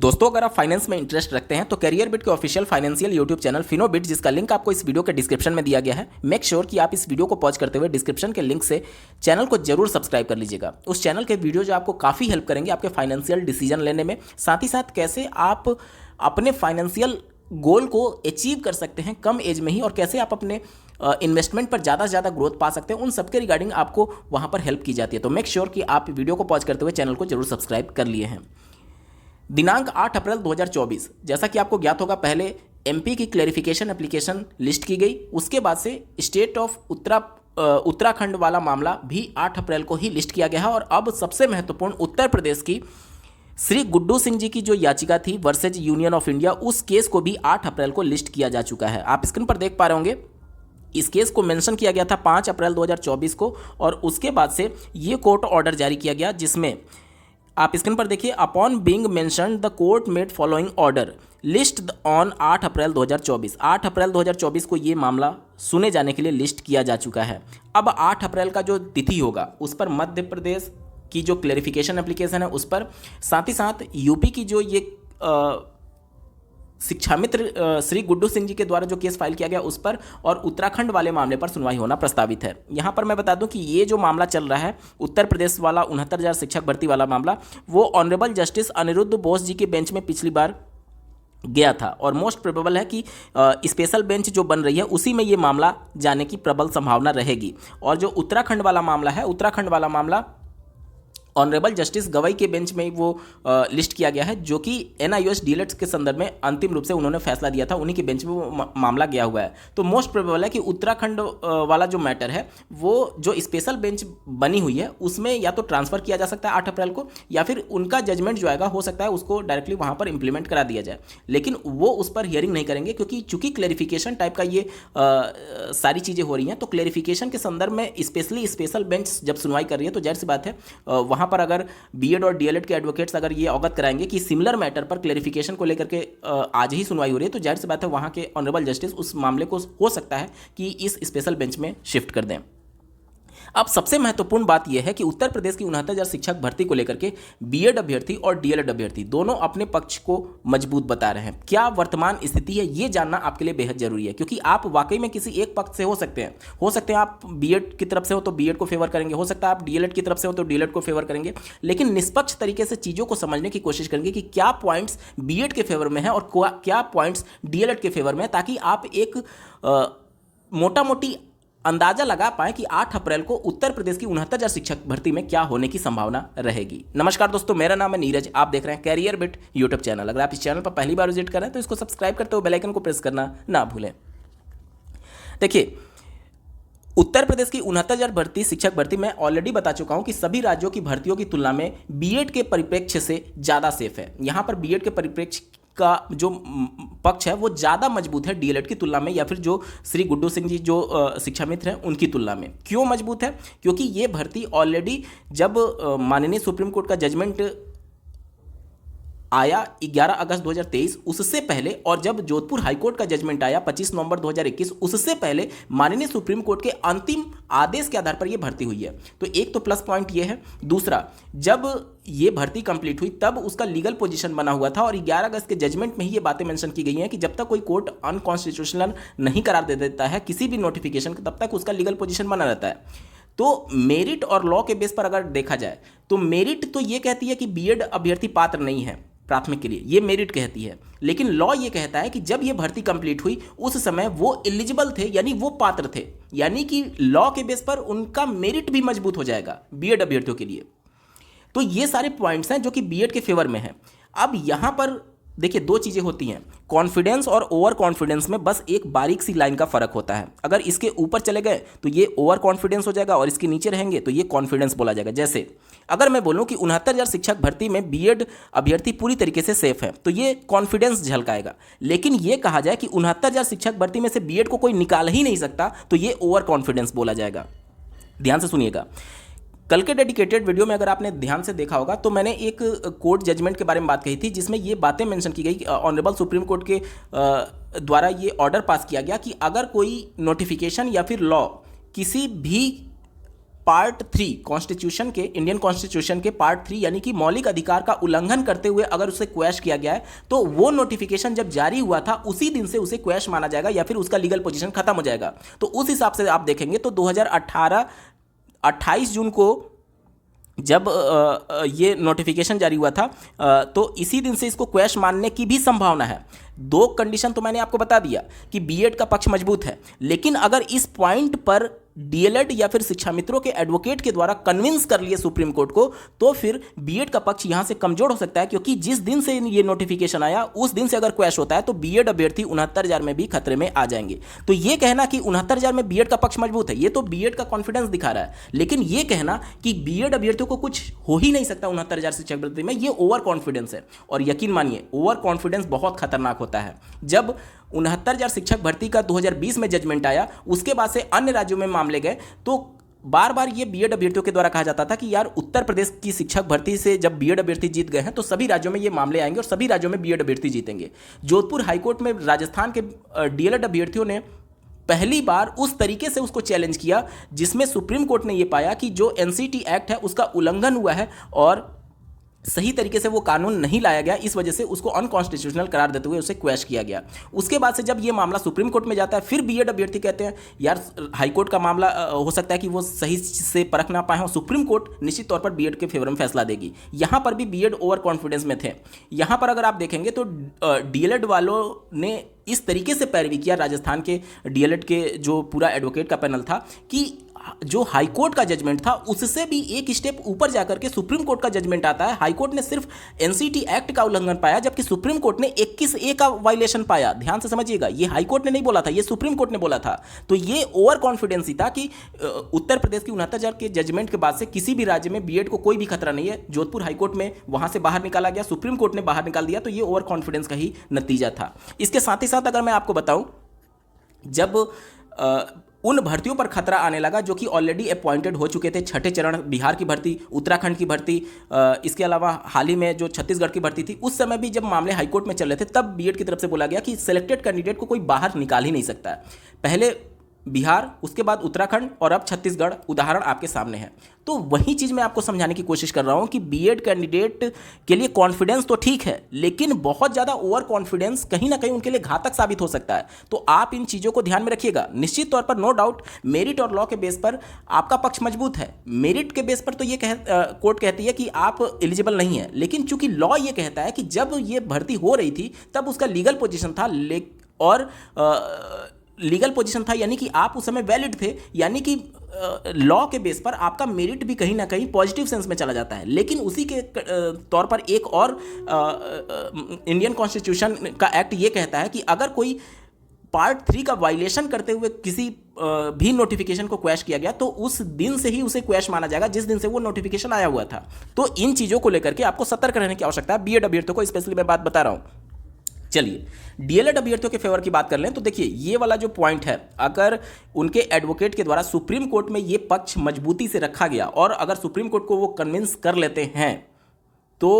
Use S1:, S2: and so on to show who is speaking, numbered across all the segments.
S1: दोस्तों, अगर आप फाइनेंस में इंटरेस्ट रखते हैं तो कैरियर बिट के ऑफिशियल फाइनेंशियल यूट्यूब चैनल फिनोबिट, जिसका लिंक आपको इस वीडियो के डिस्क्रिप्शन में दिया गया है, मेक श्योर कि आप इस वीडियो को पॉज करते हुए डिस्क्रिप्शन के लिंक से चैनल को जरूर सब्सक्राइब कर लीजिएगा। उस चैनल के वीडियो जो आपको काफ़ी हेल्प करेंगे आपके फाइनेंशियल डिसीजन लेने में, साथ ही साथ कैसे आप अपने फाइनेंशियल गोल को अचीव कर सकते हैं कम एज में ही, और कैसे आप अपने इन्वेस्टमेंट पर ज़्यादा से ज़्यादा ग्रोथ पा सकते हैं, उन सबके रिगार्डिंग आपको वहाँ पर हेल्प की जाती है। तो मेक श्योर कि आप वीडियो को पॉज करते हुए चैनल को जरूर सब्सक्राइब कर लिए हैं। दिनांक 8 अप्रैल 2024, जैसा कि आपको ज्ञात होगा, पहले एमपी की क्लेरिफिकेशन एप्लीकेशन लिस्ट की गई। उसके बाद से स्टेट ऑफ उत्तराखंड वाला मामला भी 8 अप्रैल को ही लिस्ट किया गया है। और अब सबसे महत्वपूर्ण उत्तर प्रदेश की श्री गुड्डू सिंह जी की जो याचिका थी वर्सेज यूनियन ऑफ इंडिया, उस केस को भी 8 अप्रैल को लिस्ट किया जा चुका है। आप स्क्रीन पर देख पा रहे होंगे, इस केस को मेंशन किया गया था 5 अप्रैल 2024 को, और उसके बाद से ये कोर्ट ऑर्डर जारी किया गया, जिसमें आप स्क्रीन पर देखिए, upon being mentioned the court made following order list on 8 अप्रैल 2024। 8 अप्रैल 2024 को ये मामला सुने जाने के लिए लिस्ट किया जा चुका है। अब 8 अप्रैल का जो तिथि होगा उस पर मध्य प्रदेश की जो क्लेरिफिकेशन एप्लीकेशन है उस पर, साथ ही साथ यूपी की जो ये शिक्षा मित्र श्री गुड्डू सिंह जी के द्वारा जो केस फाइल किया गया उस पर, और उत्तराखंड वाले मामले पर सुनवाई होना प्रस्तावित है। यहाँ पर मैं बता दूं कि ये जो मामला चल रहा है उत्तर प्रदेश वाला 69,000 शिक्षक भर्ती वाला मामला, वो ऑनरेबल जस्टिस अनिरुद्ध बोस जी के बेंच में पिछली बार गया था, और मोस्ट प्रोबेबल है कि स्पेशल बेंच जो बन रही है उसी में ये मामला जाने की प्रबल संभावना रहेगी। और जो उत्तराखंड वाला मामला है, उत्तराखंड वाला मामला ऑनरेबल जस्टिस गवई के बेंच में वो लिस्ट किया गया है, जो कि NIOS डीलेट्स के संदर्भ में अंतिम रूप से उन्होंने फैसला दिया था, उन्हीं के बेंच में वो मामला गया हुआ है। तो मोस्ट प्रोबेबल है कि उत्तराखंड वाला जो मैटर है वो जो स्पेशल बेंच बनी हुई है उसमें या तो ट्रांसफर किया जा सकता है 8 अप्रैल को, या फिर उनका जजमेंट जो आएगा हो सकता है उसको डायरेक्टली वहाँ पर इंप्लीमेंट करा दिया जाए, लेकिन वो उस पर हियरिंग नहीं करेंगे, क्योंकि चूंकि क्लेरिफिकेशन टाइप का ये सारी चीज़ें हो रही हैं। तो क्लेरिफिकेशन के संदर्भ में स्पेशली स्पेशल बेंच जब सुनवाई कर रही है तो जाहिर सी बात है वहाँ पर अगर बीएड और डीएलएड के एडवोकेट्स अगर ये अवगत कराएंगे कि सिमिलर मैटर पर क्लेरिफिकेशन को लेकर के आज ही सुनवाई हो रही है, तो जाहिर सी बात है वहाँ के ऑनरेबल जस्टिस उस मामले को हो सकता है कि इस स्पेशल बेंच में शिफ्ट कर दें। अब सबसे महत्वपूर्ण बात यह है कि उत्तर प्रदेश की 69,000 शिक्षक भर्ती को लेकर के बीएड अभ्यर्थी और डीएलएड अभ्यर्थी दोनों अपने पक्ष को मजबूत बता रहे हैं। क्या वर्तमान स्थिति है ये जानना आपके लिए बेहद जरूरी है, क्योंकि आप वाकई में किसी एक पक्ष से हो सकते हैं आप बीएड की तरफ से हो तो बीएड को फेवर करेंगे, हो सकता है आप डीएलएड की तरफ से हो तो डीएलएड को फेवर करेंगे, लेकिन निष्पक्ष तरीके से चीज़ों को समझने की कोशिश करेंगे कि क्या पॉइंट्स बीएड के फेवर में है और क्या पॉइंट्स डीएलएड के फेवर में है, ताकि आप एक मोटा मोटी अंदाजा लगा पाए कि 8 अप्रैल को उत्तर प्रदेश की 69,000 शिक्षक भर्ती में क्या होने की संभावना रहेगी। नमस्कार दोस्तों, मेरा नाम है नीरज, आप देख रहे हैं कैरियर बिट यूट्यूब चैनल। अगर आप इस चैनल पर पहली बार विजिट कर रहे हैं तो इसको सब्सक्राइब करते हुए बेल आइकन को प्रेस करना ना भूलें। देखिए, उत्तर प्रदेश की 69,000 भर्ती शिक्षक भर्ती में ऑलरेडी बता चुका हूं कि सभी राज्यों की भर्तियों की तुलना में बीएड के परिप्रेक्ष्य से ज़्यादा सेफ है। यहां पर बीएड के परिप्रेक्ष्य का जो पक्ष है वो ज़्यादा मजबूत है डीएलएड की तुलना में, या फिर जो श्री गुड्डू सिंह जी जो शिक्षा मित्र हैं उनकी तुलना में। क्यों मजबूत है? क्योंकि ये भर्ती ऑलरेडी जब माननीय सुप्रीम कोर्ट का जजमेंट आया 11 अगस्त 2023, उससे पहले, और जब जोधपुर हाईकोर्ट का जजमेंट आया 25 नवंबर 2021, उससे पहले माननीय सुप्रीम कोर्ट के अंतिम आदेश के आधार पर यह भर्ती हुई है। तो एक तो प्लस पॉइंट ये है। दूसरा, जब ये भर्ती कंप्लीट हुई तब उसका लीगल पोजीशन बना हुआ था, और 11 अगस्त के जजमेंट में ही ये बातें मेंशन की गई हैं कि जब तक कोई कोर्ट अनकॉन्स्टिट्यूशनल नहीं करार दे देता है किसी भी नोटिफिकेशन का, तब तक उसका लीगल पोजीशन बना रहता है। तो मेरिट और लॉ के बेस पर अगर देखा जाए तो मेरिट तो ये कहती है कि बीएड अभ्यर्थी पात्र नहीं है प्राथमिक के लिए, ये मेरिट कहती है, लेकिन लॉ ये कहता है कि जब ये भर्ती कंप्लीट हुई उस समय वो एलिजिबल थे, यानी वो पात्र थे, यानी कि लॉ के बेस पर उनका मेरिट भी मजबूत हो जाएगा बीएड अभ्यर्थियों के लिए। तो ये सारे पॉइंट्स हैं जो कि बीएड के फेवर में है। अब यहां पर देखिए, दो चीज़ें होती हैं, कॉन्फिडेंस और ओवर कॉन्फिडेंस में बस एक बारीक सी लाइन का फर्क होता है। अगर इसके ऊपर चले गए तो ये ओवर कॉन्फिडेंस हो जाएगा, और इसके नीचे रहेंगे तो ये कॉन्फिडेंस बोला जाएगा। जैसे अगर मैं बोलूं कि 69,000 शिक्षक भर्ती में बीएड अभ्यर्थी पूरी तरीके से सेफ है, तो ये कॉन्फिडेंस झलकाएगा। लेकिन ये कहा जाए कि 69,000 शिक्षक भर्ती में से बीएड को कोई निकाल ही नहीं सकता, तो ये ओवर कॉन्फिडेंस बोला जाएगा। ध्यान से सुनिएगा, कल के डेडिकेटेड वीडियो में अगर आपने ध्यान से देखा होगा तो मैंने एक कोर्ट जजमेंट के बारे में बात कही थी, जिसमें ये बातें मेंशन की गई, ऑनरेबल सुप्रीम कोर्ट के द्वारा ये ऑर्डर पास किया गया कि अगर कोई नोटिफिकेशन या फिर लॉ किसी भी पार्ट 3 कॉन्स्टिट्यूशन के, इंडियन कॉन्स्टिट्यूशन के पार्ट 3 यानी कि मौलिक अधिकार का उल्लंघन करते हुए अगर उसे क्वैश किया गया है तो वो नोटिफिकेशन जब जारी हुआ था उसी दिन से उसे क्वैश माना जाएगा या फिर उसका लीगल पोजीशन खत्म हो जाएगा। तो उस हिसाब से आप देखेंगे तो 2018 28 जून को जब ये नोटिफिकेशन जारी हुआ था तो इसी दिन से इसको क्वैश मानने की भी संभावना है। दो कंडीशन तो मैंने आपको बता दिया कि बीएड का पक्ष मजबूत है, लेकिन अगर इस पॉइंट पर डीएलएड या फिर शिक्षा मित्रों के एडवोकेट के द्वारा कन्विंस कर लिए सुप्रीम कोर्ट को तो फिर बीएड का पक्ष यहां से कमजोर हो सकता है, क्योंकि जिस दिन से ये नोटिफिकेशन आया उस दिन से अगर क्वैश होता है तो बीएड अभ्यर्थी 69,000 में भी खतरे में आ जाएंगे। तो ये कहना कि 69,000 में बीएड का पक्ष मजबूत है, ये तो बीएड का कॉन्फिडेंस दिखा रहा है, लेकिन ये कहना कि बीएड अभ्यर्थियों को कुछ हो ही नहीं सकता 69,000 शिक्षक भर्ती में, ये ओवर कॉन्फिडेंस है। और यकीन मानिए ओवर कॉन्फिडेंस बहुत खतरनाक होता है। जब 69,000 शिक्षक भर्ती का 2020 में जजमेंट आया, उसके बाद से अन्य राज्यों में मामले गए तो बार बार ये बीएड अभ्यर्थियों के द्वारा कहा जाता था कि यार उत्तर प्रदेश की शिक्षक भर्ती से जब बीएड अभ्यर्थी जीत गए हैं तो सभी राज्यों में ये मामले आएंगे और सभी राज्यों में बीएड अभ्यर्थी जीतेंगे। जोधपुर हाईकोर्ट में राजस्थान के डीएलएड अभ्यर्थियों ने पहली बार उस तरीके से उसको चैलेंज किया जिसमें सुप्रीम कोर्ट ने यह पाया कि जो एनसीटी एक्ट है उसका उल्लंघन हुआ है और सही तरीके से वो कानून नहीं लाया गया, इस वजह से उसको अनकॉन्स्टिट्यूशनल करार देते हुए उसे क्वैश किया गया। उसके बाद से जब ये मामला सुप्रीम कोर्ट में जाता है फिर बीएड अभ्यर्थी कहते हैं यार हाईकोर्ट का मामला हो सकता है कि वो सही से परख ना पाए और सुप्रीम कोर्ट निश्चित तौर पर बीएड के फेवर में फैसला देगी। यहाँ पर भी बीएड ओवर कॉन्फिडेंस में थे। यहाँ पर अगर आप देखेंगे तो डीएलएड वालों ने इस तरीके से पैरवी किया, राजस्थान के डीएलएड के जो पूरा एडवोकेट का पैनल था, कि जो हाईकोर्ट का जजमेंट था उससे भी एक स्टेप ऊपर जाकर के सुप्रीम कोर्ट का जजमेंट आता है। हाईकोर्ट ने सिर्फ एनसीटी एक्ट का उल्लंघन पाया जबकि सुप्रीम कोर्ट ने 21A का वायलेशन पाया। ध्यान से समझिएगा, ये हाईकोर्ट ने नहीं बोला था, ये सुप्रीम कोर्ट ने बोला था। तो ये ओवर कॉन्फिडेंस ही था कि उत्तर प्रदेश की 69,000 के जजमेंट के बाद से किसी भी राज्य में बीएड को कोई भी खतरा नहीं है। जोधपुर हाईकोर्ट में वहां से बाहर निकाला गया, सुप्रीम कोर्ट ने बाहर निकाल दिया, तो ये ओवर कॉन्फिडेंस का ही नतीजा था। इसके साथ ही साथ अगर मैं आपको बताऊं, जब उन भर्तियों पर खतरा आने लगा जो कि ऑलरेडी अपॉइंटेड हो चुके थे, छठे चरण बिहार की भर्ती, उत्तराखंड की भर्ती, इसके अलावा हाल ही में जो छत्तीसगढ़ की भर्ती थी, उस समय भी जब मामले हाईकोर्ट में चल रहे थे तब बीएड की तरफ से बोला गया कि सिलेक्टेड कैंडिडेट को कोई बाहर निकाल ही नहीं सकता है। पहले बिहार, उसके बाद उत्तराखंड और अब छत्तीसगढ़, उदाहरण आपके सामने है। तो वही चीज़ मैं आपको समझाने की कोशिश कर रहा हूं कि बीएड कैंडिडेट के लिए कॉन्फिडेंस तो ठीक है, लेकिन बहुत ज़्यादा ओवर कॉन्फिडेंस कहीं ना कहीं उनके लिए घातक साबित हो सकता है। तो आप इन चीज़ों को ध्यान में रखिएगा। निश्चित तौर पर नो डाउट मेरिट और लॉ के बेस पर आपका पक्ष मजबूत है। मेरिट के बेस पर तो ये कोर्ट कहती है कि आप एलिजिबल नहीं है, लेकिन चूंकि लॉ ये कहता है कि जब ये भर्ती हो रही थी तब उसका लीगल पोजिशन था और लीगल पोजीशन था, यानी कि आप उस समय वैलिड थे, यानी कि लॉ के बेस पर आपका मेरिट भी कहीं ना कहीं पॉजिटिव सेंस में चला जाता है। लेकिन उसी के तौर पर एक और इंडियन कॉन्स्टिट्यूशन का एक्ट ये कहता है कि अगर कोई पार्ट 3 का वायलेशन करते हुए किसी भी नोटिफिकेशन को क्वैश किया गया तो उस दिन से ही उसे क्वैश माना जाएगा जिस दिन से वो नोटिफिकेशन आया हुआ था। तो इन चीज़ों को लेकर के आपको सतर्क रहने की आवश्यकता है। बीएड अभ्यर्थियों को स्पेशली मैं बात बता रहा हूँ। चलिए डीएलएड अभ्यर्थियों के फेवर की बात कर लें तो देखिए ये वाला जो पॉइंट है, अगर उनके एडवोकेट के द्वारा सुप्रीम कोर्ट में ये पक्ष मजबूती से रखा गया और अगर सुप्रीम कोर्ट को वो कन्विंस कर लेते हैं तो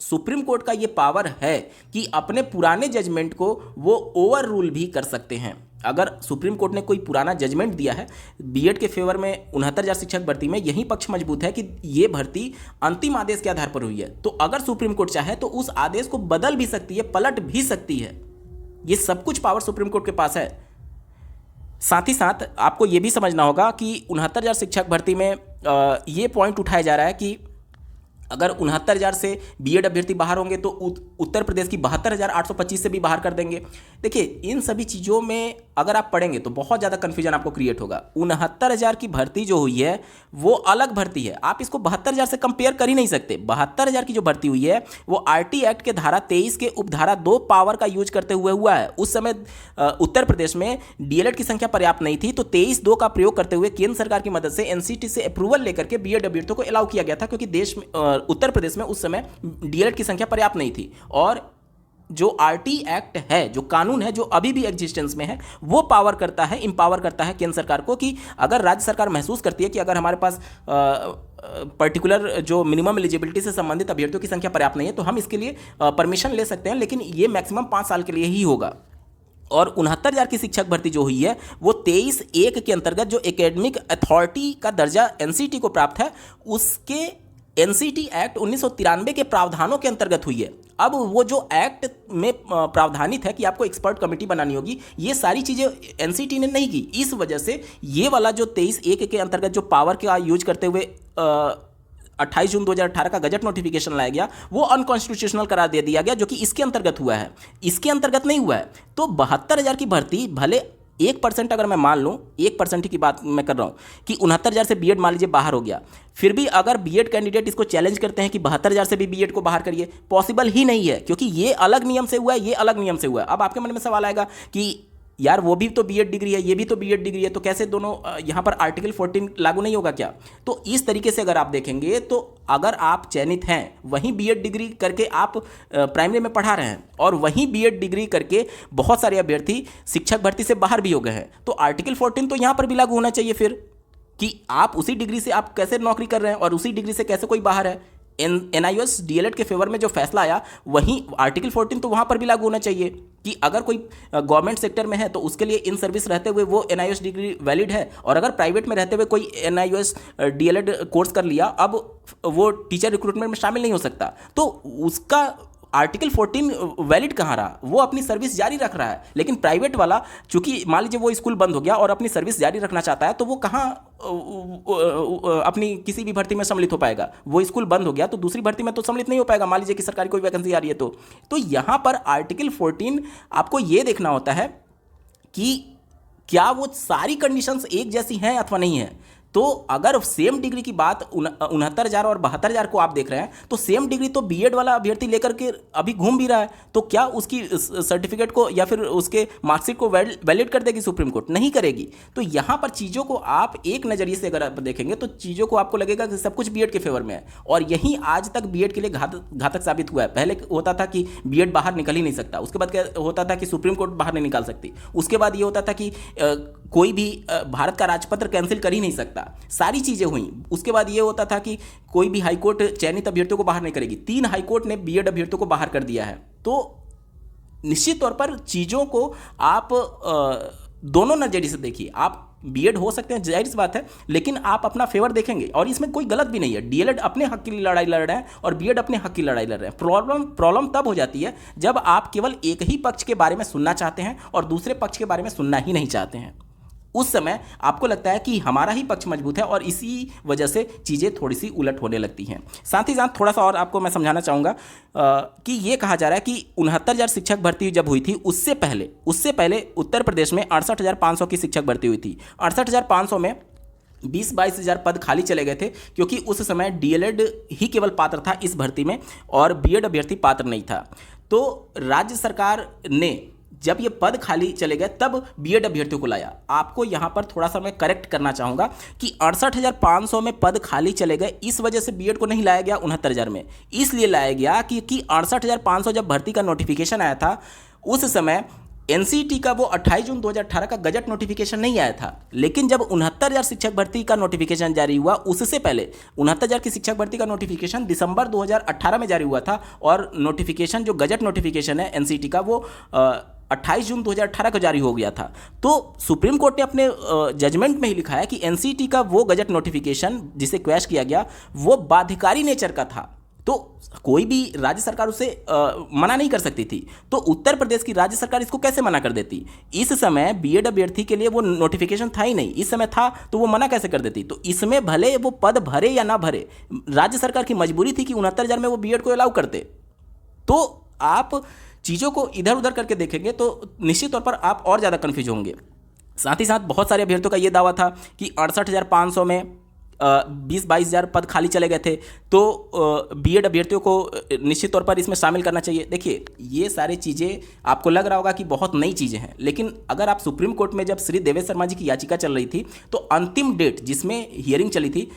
S1: सुप्रीम कोर्ट का ये पावर है कि अपने पुराने जजमेंट को वो ओवर रूल भी कर सकते हैं। अगर सुप्रीम कोर्ट ने कोई पुराना जजमेंट दिया है बीएड के फेवर में 69,000 शिक्षक भर्ती में, यही पक्ष मजबूत है कि ये भर्ती अंतिम आदेश के आधार पर हुई है, तो अगर सुप्रीम कोर्ट चाहे तो उस आदेश को बदल भी सकती है, पलट भी सकती है। ये सब कुछ पावर सुप्रीम कोर्ट के पास है। साथ ही साथ आपको ये भी समझना होगा कि 69,000 शिक्षक भर्ती में ये पॉइंट उठाया जा रहा है कि अगर 69,000 से बीएड अभ्यर्थी बाहर होंगे तो उत्तर प्रदेश की 72,825 से भी बाहर कर देंगे। देखिए इन सभी चीज़ों में अगर आप पढ़ेंगे तो बहुत ज़्यादा कन्फ्यूजन आपको क्रिएट होगा। 69,000 की भर्ती जो हुई है वो अलग भर्ती है, आप इसको 72,000 से कंपेयर कर ही नहीं सकते। 72,000 की जो भर्ती हुई है वो आरटी एक्ट के धारा 23 के उपधारा 2 पावर का यूज करते हुए हुआ है। उस समय उत्तर प्रदेश में डीएलएड की संख्या पर्याप्त नहीं थी, तो 23(2) का प्रयोग करते हुए केंद्र सरकार की मदद से एनसीटी से अप्रूवल लेकर के बीएड अभ्यर्थियों को अलाउ किया गया था, क्योंकि देश में उत्तर प्रदेश में उस समय डीएलएड की संख्या पर्याप्त नहीं थी। और जो आरटी एक्ट है, जो कानून है, जो अभी भी एग्जिस्टेंस में है, वो पावर करता है, इंपावर करता है केंद्र सरकार को कि अगर राज्य सरकार महसूस करती है कि अगर हमारे पास पर्टिकुलर जो मिनिमम एलिजिबिलिटी से संबंधित अभ्यर्थियों की संख्या पर्याप्त नहीं है तो हम इसके लिए परमिशन ले सकते हैं, लेकिन ये मैक्सिमम 5 साल के लिए ही होगा। और 69,000 की शिक्षक भर्ती जो हुई है वो 23(1) के अंतर्गत जो एकेडमिक अथॉरिटी का दर्जा एनसीटी को प्राप्त है उसके एनसीटी एक्ट 1993 के प्रावधानों के अंतर्गत हुई है। अब वो जो एक्ट में प्रावधानित है कि आपको एक्सपर्ट कमेटी बनानी होगी, ये सारी चीज़ें एनसीटी ने नहीं की। इस वजह से ये वाला जो 23(1) के अंतर्गत जो पावर का यूज करते हुए 28 जून 2018 का गजट नोटिफिकेशन लाया गया, वो अनकॉन्स्टिट्यूशनल करार दे दिया गया, जो कि इसके अंतर्गत हुआ है, इसके अंतर्गत नहीं हुआ है। तो 72,000 की भर्ती भले 1% अगर मैं मान लूँ, 1% की बात मैं कर रहा हूँ कि 69,000 से बीएड मान लीजिए बाहर हो गया, फिर भी अगर बीएड कैंडिडेट इसको चैलेंज करते हैं कि 72,000 से भी बीएड को बाहर करिए, पॉसिबल ही नहीं है, क्योंकि ये अलग नियम से हुआ है, ये अलग नियम से हुआ है। अब आपके मन में सवाल आएगा कि यार वो भी तो बीएड डिग्री है, ये भी तो बीएड डिग्री है, तो कैसे दोनों यहाँ पर आर्टिकल 14 लागू नहीं होगा क्या? तो इस तरीके से अगर आप देखेंगे तो अगर आप चयनित हैं, वहीं बीएड डिग्री करके आप प्राइमरी में पढ़ा रहे हैं और वहीं बीएड डिग्री करके बहुत सारे अभ्यर्थी शिक्षक भर्ती से बाहर भी हो गए हैं, तो आर्टिकल 14 तो यहाँ पर भी लागू होना चाहिए फिर, कि आप उसी डिग्री से आप कैसे नौकरी कर रहे हैं और उसी डिग्री से कैसे कोई बाहर है। एनआईओएस डीएलएड के फेवर में जो फैसला आया, वहीं आर्टिकल 14 तो वहाँ पर भी लागू होना चाहिए कि अगर कोई गवर्नमेंट सेक्टर में है तो उसके लिए इन सर्विस रहते हुए वो एनआईओएस डिग्री वैलिड है, और अगर प्राइवेट में रहते हुए कोई एनआईओएस डीएलएड कोर्स कर लिया, अब वो टीचर रिक्रूटमेंट में शामिल नहीं हो सकता, तो उसका आर्टिकल 14 वैलिड कहाँ रहा? वो अपनी सर्विस जारी रख रहा है। लेकिन प्राइवेट वाला, चूंकि मान लीजिए वो स्कूल बंद हो गया और अपनी सर्विस जारी रखना चाहता है, तो वो कहाँ अपनी किसी भी भर्ती में सम्मिलित हो पाएगा? वो स्कूल बंद हो गया तो दूसरी भर्ती में तो सम्मिलित नहीं हो पाएगा, मान लीजिए कि सरकारी कोई वैकेंसी आ रही है तो यहाँ पर आर्टिकल 14 आपको ये देखना होता है कि क्या वो सारी कंडीशंस एक जैसी हैं अथवा नहीं है। तो अगर सेम डिग्री की बात 69,000 और 72,000 को आप देख रहे हैं, तो सेम डिग्री तो बीएड वाला अभ्यर्थी लेकर के अभी घूम भी रहा है, तो क्या उसकी सर्टिफिकेट को या फिर उसके मार्कशीट को वैलिड कर देगी सुप्रीम कोर्ट? नहीं करेगी। तो यहाँ पर चीज़ों को आप एक नज़रिए से अगर आप देखेंगे तो चीज़ों को आपको लगेगा कि सब कुछ बीएड के फेवर में है, और यही आज तक बीएड के लिए घातक साबित हुआ है। पहले होता था कि बीएड बाहर निकल ही नहीं सकता, उसके बाद क्या होता था कि सुप्रीम कोर्ट बाहर नहीं निकाल सकती, उसके बाद ये होता था कि कोई भी भारत का राजपत्र कैंसिल कर ही नहीं सकता, सारी चीज़ें हुई। उसके बाद ये होता था कि कोई भी हाईकोर्ट चयनित अभ्यर्थियों को बाहर नहीं करेगी। 3 हाईकोर्ट ने बीएड अभ्यर्थियों को बाहर कर दिया है। तो निश्चित तौर पर चीज़ों को आप दोनों नज़रिए से देखिए। आप बीएड हो सकते हैं, जाहिर सी बात है, लेकिन आप अपना फेवर देखेंगे, और इसमें कोई गलत भी नहीं है। डीएलएड अपने हक की लड़ाई लड़ रहे हैं और बीएड अपने हक की लड़ाई लड़ रहे हैं। प्रॉब्लम तब हो जाती है जब आप केवल एक ही पक्ष के बारे में सुनना चाहते हैं और दूसरे पक्ष के बारे में सुनना ही नहीं चाहते हैं। उस समय आपको लगता है कि हमारा ही पक्ष मजबूत है, और इसी वजह से चीज़ें थोड़ी सी उलट होने लगती हैं। साथ ही साथ थोड़ा सा और आपको मैं समझाना चाहूँगा कि ये कहा जा रहा है कि 69,000 शिक्षक भर्ती जब हुई थी, उससे पहले उत्तर प्रदेश में 68,500 की शिक्षक भर्ती हुई थी। 68,500 में 20-22,000 पद खाली चले गए थे, क्योंकि उस समय डीएलएड ही केवल पात्र था इस भर्ती में और बीएड अभ्यर्थी पात्र नहीं था। तो राज्य सरकार ने जब ये पद खाली चले गए तब बीएड अभ्यर्थियों को लाया। आपको यहाँ पर थोड़ा सा मैं करेक्ट करना चाहूँगा कि 68,500 में पद खाली चले गए, इस वजह से बीएड को नहीं लाया गया 69,000 में। इसलिए लाया गया कि 68,500 जब भर्ती का नोटिफिकेशन आया था, उस समय एनसीटी का वो 28 जून 2018 का गजट नोटिफिकेशन नहीं आया था। लेकिन जब 69,000 शिक्षक भर्ती का नोटिफिकेशन जारी हुआ, उससे पहले 69,000 की शिक्षक भर्ती का नोटिफिकेशन दिसंबर 2018 में जारी हुआ था, और नोटिफिकेशन जो गजट नोटिफिकेशन है एनसीटी का, वो 28 जून 2018 को जारी हो गया था। तो सुप्रीम कोर्ट ने अपने जजमेंट में ही लिखा है कि एनसीटी का वो गजट नोटिफिकेशन जिसे क्वैश किया गया, वो बाध्यकारी नेचर का था, तो कोई भी राज्य सरकार उसे मना नहीं कर सकती थी। तो उत्तर प्रदेश की राज्य सरकार इसको कैसे मना कर देती? इस समय बीएड अभ्यर्थी के लिए वो नोटिफिकेशन था ही नहीं, इस समय था तो वो मना कैसे कर देती? तो इसमें भले वो पद भरे या ना भरे, राज्य सरकार की मजबूरी थी कि 69,000 में वो बीएड को अलाउ करते। तो आप चीज़ों को इधर उधर करके देखेंगे तो निश्चित तौर पर आप और ज़्यादा कन्फ्यूज होंगे। साथ ही साथ बहुत सारे अभ्यर्थियों का ये दावा था कि 68,500 में 20-22,000 पद खाली चले गए थे, तो बीएड अभ्यर्थियों को निश्चित तौर पर इसमें शामिल करना चाहिए। देखिए, ये सारी चीज़ें आपको लग रहा होगा कि बहुत नई चीज़ें हैं, लेकिन अगर आप सुप्रीम कोर्ट में जब श्री देवेश शर्मा जी की याचिका चल रही थी, तो अंतिम डेट जिसमें हियरिंग चली थी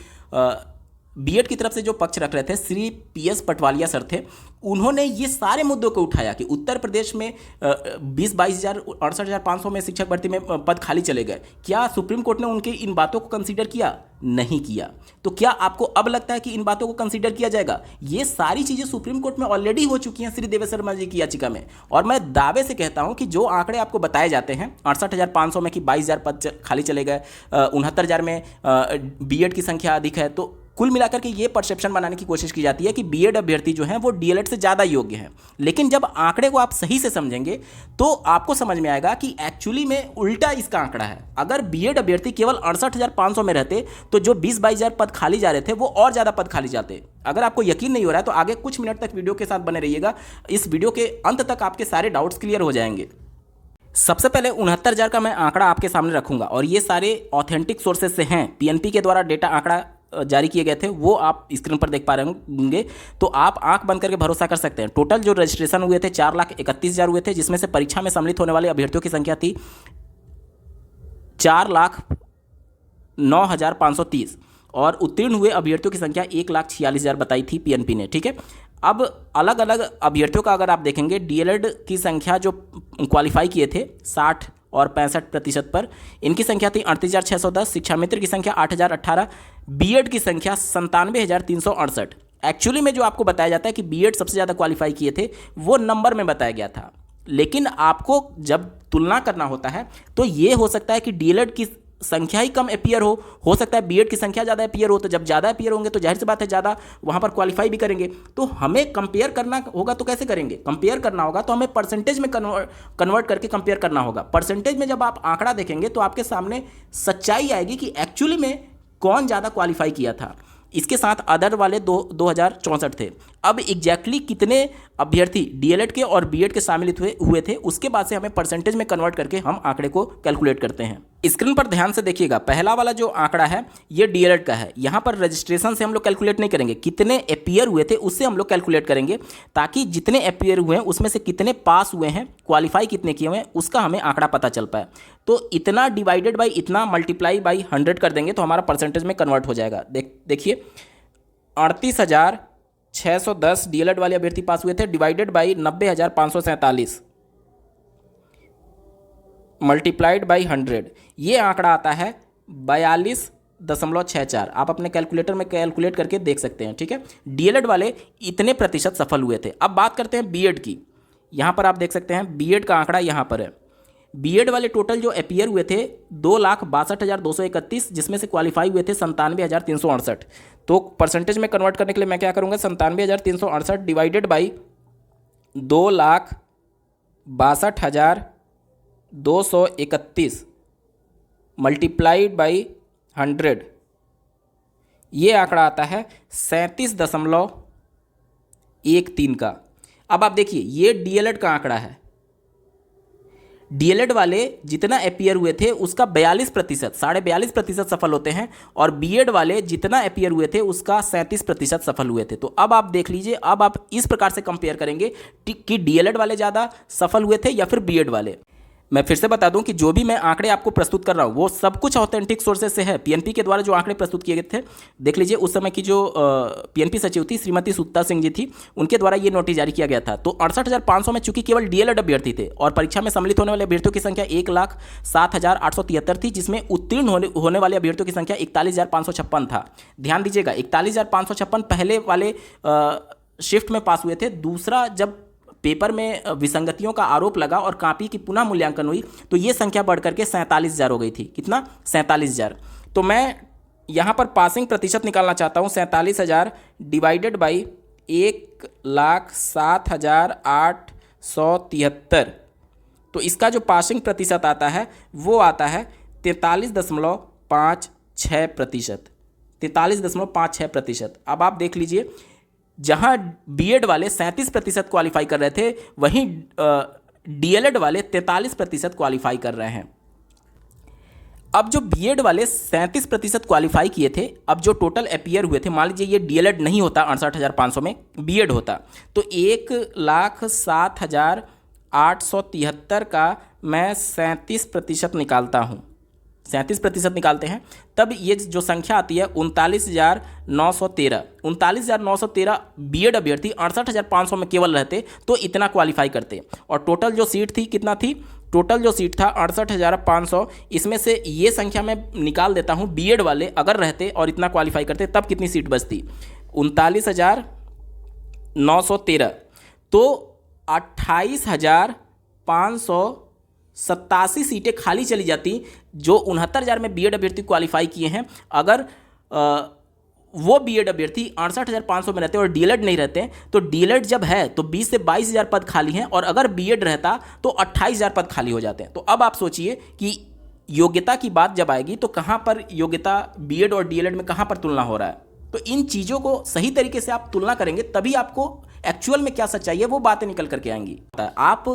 S1: बीएड की तरफ से जो पक्ष रख रहे थे श्री पीएस पटवालिया सर थे, उन्होंने ये सारे मुद्दों को उठाया कि उत्तर प्रदेश में 20-22 हज़ार 68,500 में शिक्षक भर्ती में पद खाली चले गए। क्या सुप्रीम कोर्ट ने उनके इन बातों को कंसीडर किया? नहीं किया। तो क्या आपको अब लगता है कि इन बातों को कंसीडर किया जाएगा? ये सारी चीज़ें सुप्रीम कोर्ट में ऑलरेडी हो चुकी हैं श्री देवेश शर्मा जी की याचिका में। और मैं दावे से कहता हूं कि जो आंकड़े आपको बताए जाते हैं 68,500 में कि 22,000 पद खाली चले गए, 69,000 में बीएड की संख्या अधिक है, तो कुल मिलाकर के ये परसेप्शन बनाने की कोशिश की जाती है कि बीएड अभ्यर्थी जो हैं वो डीएलएड से ज़्यादा योग्य हैं। लेकिन जब आंकड़े को आप सही से समझेंगे तो आपको समझ में आएगा कि एक्चुअली में उल्टा इसका आंकड़ा है। अगर बीएड अभ्यर्थी केवल 68,500 में रहते तो जो 20-22 हज़ार पद खाली जा रहे थे वो और ज़्यादा पद खाली जाते। अगर आपको यकीन नहीं हो रहा है तो आगे कुछ मिनट तक वीडियो के साथ बने रहिएगा, इस वीडियो के अंत तक आपके सारे डाउट्स क्लियर हो जाएंगे। सबसे पहले 69,000 का मैं आंकड़ा आपके सामने रखूंगा और ये सारे ऑथेंटिक सोर्सेज से हैं, पीएनपी के द्वारा डेटा आंकड़ा जारी किए गए थे, वो आप स्क्रीन पर देख पा रहे होंगे। तो आप आंख बंद करके भरोसा कर सकते हैं। टोटल जो रजिस्ट्रेशन हुए थे 4,31,000 हुए थे, जिसमें से परीक्षा में सम्मिलित होने वाले अभ्यर्थियों की संख्या थी 4,09,530 और उत्तीर्ण हुए अभ्यर्थियों की संख्या 1,46,000 बताई थी पीएनपी ने। ठीक है, अब अलग अलग अभ्यर्थियों का अगर आप देखेंगे, डीएलएड की संख्या जो क्वालिफाई किए थे 60 और 65% पर, इनकी संख्या थी 38,610, शिक्षा मित्र की संख्या 8,018, बीएड की संख्या 97,368। एक्चुअली में जो आपको बताया जाता है कि बीएड सबसे ज़्यादा क्वालिफाई किए थे वो नंबर में बताया गया था, लेकिन आपको जब तुलना करना होता है तो ये हो सकता है कि डीएलएड की संख्या ही कम अपीयर हो सकता है बीएड की संख्या ज़्यादा अपीयर हो। तो जब ज़्यादा अपीयर होंगे तो जाहिर सी बात है ज़्यादा वहाँ पर क्वालिफाई भी करेंगे। तो हमें कंपेयर करना होगा, तो कैसे करेंगे? कंपेयर करना होगा तो हमें परसेंटेज में कन्वर्ट करके कंपेयर करना होगा। परसेंटेज में जब आप आंकड़ा देखेंगे तो आपके सामने सच्चाई आएगी कि एक्चुअली में कौन ज़्यादा क्वालिफाई किया था। इसके साथ अदर वाले 2,064 थे। अब एग्जैक्टली कितने अभ्यर्थी डीएलएड के और बीएड के शामिल हुए थे, उसके बाद से हमें परसेंटेज में कन्वर्ट करके हम आंकड़े को कैलकुलेट करते हैं। स्क्रीन पर ध्यान से देखिएगा, पहला वाला जो आंकड़ा है ये डीएलएड का है। यहाँ पर रजिस्ट्रेशन से हम लोग कैलकुलेट नहीं करेंगे, कितने अपीयर हुए थे उससे हम लोग कैलकुलेट करेंगे, ताकि जितने अपीयर हुए हैं उसमें से कितने पास हुए हैं, क्वालिफाई कितने किए हुए हैं, उसका हमें आंकड़ा पता चल पाए। तो इतना डिवाइडेड बाई इतना मल्टीप्लाई बाई 100 कर देंगे तो हमारा परसेंटेज में कन्वर्ट हो जाएगा। देखिए 38,610 डीएलएड वाले अभ्यर्थी पास हुए थे, डिवाइडेड बाई 90,547 मल्टीप्लाइड बाई 100, ये आंकड़ा आता है 42.64। आप अपने कैलकुलेटर में कैलकुलेट करके देख सकते हैं। ठीक है, डीएलएड वाले इतने प्रतिशत सफल हुए थे। अब बात करते हैं बीएड की। यहाँ पर आप देख सकते हैं बीएड का आंकड़ा यहाँ पर है। बीएड वाले टोटल जो अपीयर हुए थे 2,62,231, जिसमें से क्वालिफाई हुए थे 97,368। तो परसेंटेज में कन्वर्ट करने के लिए मैं क्या करूँगा, 97,368 डिवाइडेड बाई 2,62,231 मल्टीप्लाइड बाई 100, ये आंकड़ा आता है 37.13 का। अब आप देखिए ये डीएलएड का आंकड़ा है। डीएलएड वाले जितना अपीयर हुए थे उसका 42%, 42.5% सफल होते हैं, और बीएड वाले जितना अपीयर हुए थे उसका 37% सफल हुए थे। तो अब आप देख लीजिए, अब आप इस प्रकार से कंपेयर करेंगे कि डीएलएड वाले ज़्यादा सफल हुए थे या फिर बीएड वाले। मैं फिर से बता दूं कि जो भी मैं आंकड़े आपको प्रस्तुत कर रहा हूं वो सब कुछ ऑथेंटिक सोर्सेज से है। पीएनपी के द्वारा जो आंकड़े प्रस्तुत किए गए थे, देख लीजिए उस समय की जो पीएनपी सचिव थी श्रीमती सुत्ता सिंह जी थी, उनके द्वारा ये नोटिस जारी किया गया था। तो 68,500 में चूंकि केवल डीएलएड अभ्यर्थी थे और परीक्षा में सम्मिलित होने वाले अभ्यर्थियों की संख्या 1,07,873 थी, जिसमें उत्तीर्ण होने वाले अभ्यर्थियों की संख्या 41,556 था। ध्यान दीजिएगा 41,556 पहले वाले शिफ्ट में पास हुए थे। दूसरा जब पेपर में विसंगतियों का आरोप लगा और कॉपी की पुनः मूल्यांकन हुई तो ये संख्या बढ़कर के 47,000 हो गई थी। कितना? 47,000। तो मैं यहाँ पर पासिंग प्रतिशत निकालना चाहता हूँ। 47,000 डिवाइडेड बाई 1,07,873, तो इसका जो पासिंग प्रतिशत आता है वो आता है 43.56%। 43.56%। अब आप देख लीजिए, जहां बीएड वाले 37% क्वालिफाई कर रहे थे, वहीं डीएलएड वाले 43% क्वालिफाई कर रहे हैं। अब जो बीएड वाले 37% क्वालिफाई किए थे, अब जो टोटल अपीयर हुए थे, मान लीजिए ये डीएलएड नहीं होता 68,500 में, बीएड होता, तो 1,07,873 का मैं 37% निकालता हूँ। 37% निकालते हैं, तब ये जो संख्या आती है 39,913। 39,913 बीएड अभ्यर्थी 68,500 में केवल रहते तो इतना क्वालिफाई करते। और टोटल जो सीट थी कितना थी, टोटल जो सीट था 68,500, इसमें से ये संख्या मैं निकाल देता हूँ, बीएड वाले अगर रहते और इतना क्वालिफाई करते तब कितनी सीट बचती, 39,913, तो 28,587 सीटें खाली चली जाती जो 69,000 में बीएड अभ्यर्थी क्वालिफाई किए हैं। अगर वो बीएड अभ्यर्थी 68,500 में रहते और डीएलएड नहीं रहते, तो डीएलएड जब है तो 20 से 22,000 पद खाली हैं, और अगर बीएड रहता तो 28,000 पद खाली हो जाते हैं। तो अब आप सोचिए कि योग्यता की बात जब आएगी तो कहाँ पर योग्यता बीएड और डीएलएड में कहाँ पर तुलना हो रहा है। तो इन चीज़ों को सही तरीके से आप तुलना करेंगे तभी आपको एक्चुअल में क्या सच्चाई है वो बातें निकल करके आएंगी। आप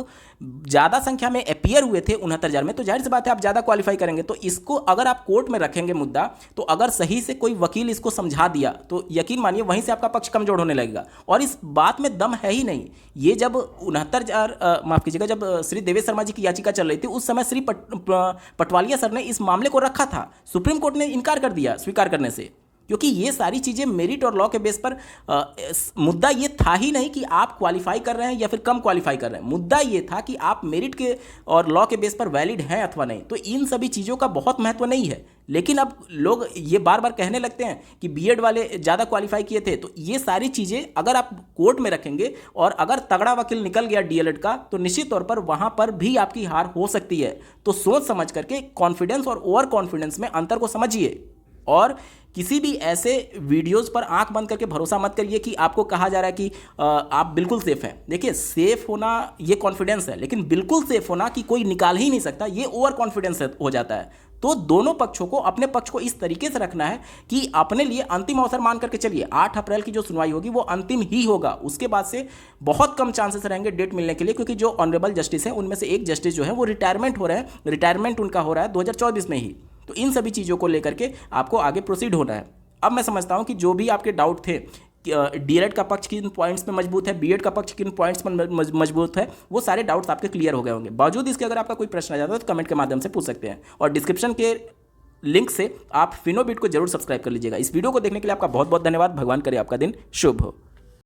S1: ज़्यादा संख्या में अपीयर हुए थे 69,000 में, तो जाहिर सी बात है आप ज़्यादा क्वालिफाई करेंगे। तो इसको अगर आप कोर्ट में रखेंगे मुद्दा, तो अगर सही से कोई वकील इसको समझा दिया तो यकीन मानिए वहीं से आपका पक्ष कमजोर होने लगेगा। और इस बात में दम है ही नहीं। ये जब 69,000 माफ़ कीजिएगा, जब श्री देवेश शर्मा जी की याचिका चल रही थी उस समय श्री पटवालिया सर ने इस मामले को रखा था, सुप्रीम कोर्ट ने इनकार कर दिया स्वीकार करने से, क्योंकि ये सारी चीज़ें मेरिट और लॉ के बेस पर मुद्दा ये था ही नहीं कि आप क्वालिफाई कर रहे हैं या फिर कम क्वालिफाई कर रहे हैं। मुद्दा ये था कि आप मेरिट के और लॉ के बेस पर वैलिड हैं अथवा नहीं। तो इन सभी चीज़ों का बहुत महत्व नहीं है। लेकिन अब लोग ये बार बार कहने लगते हैं कि बीएड वाले ज़्यादा क्वालिफाई किए थे। तो ये सारी चीज़ें अगर आप कोर्ट में रखेंगे और अगर तगड़ा वकील निकल गया डीएलएड का, तो निश्चित तौर पर वहाँ पर भी आपकी हार हो सकती है। तो सोच समझ करके कॉन्फिडेंस और ओवर कॉन्फिडेंस में अंतर को समझिए, और किसी भी ऐसे वीडियोस पर आंख बंद करके भरोसा मत करिए कि आपको कहा जा रहा है कि आप बिल्कुल सेफ हैं। देखिए, सेफ होना ये कॉन्फिडेंस है, लेकिन बिल्कुल सेफ होना कि कोई निकाल ही नहीं सकता, ये ओवर कॉन्फिडेंस हो जाता है। तो दोनों पक्षों को, अपने पक्ष को इस तरीके से रखना है कि अपने लिए अंतिम अवसर मान करके चलिए। 8 अप्रैल की जो सुनवाई होगी वो अंतिम ही होगा। उसके बाद से बहुत कम चांसेस रहेंगे डेट मिलने के लिए, क्योंकि जो ऑनरेबल जस्टिस हैं उनमें से एक जस्टिस जो है वो रिटायरमेंट हो रहे हैं। रिटायरमेंट उनका हो रहा है 2024 में ही। तो इन सभी चीज़ों को लेकर के आपको आगे प्रोसीड होना है। अब मैं समझता हूं कि जो भी आपके डाउट थे, डीएलएड का पक्ष किन पॉइंट्स में मजबूत है, बीएड का पक्ष किन पॉइंट्स पर मजबूत है, वो सारे डाउट्स आपके क्लियर हो गए होंगे। बावजूद इसके अगर आपका कोई प्रश्न आ जाता है तो कमेंट के माध्यम से पूछ सकते हैं, और डिस्क्रिप्शन के लिंक से आप फिनोबिट को जरूर सब्सक्राइब कर लीजिएगा। इस वीडियो को देखने के लिए आपका बहुत बहुत धन्यवाद। भगवान करे आपका दिन शुभ हो।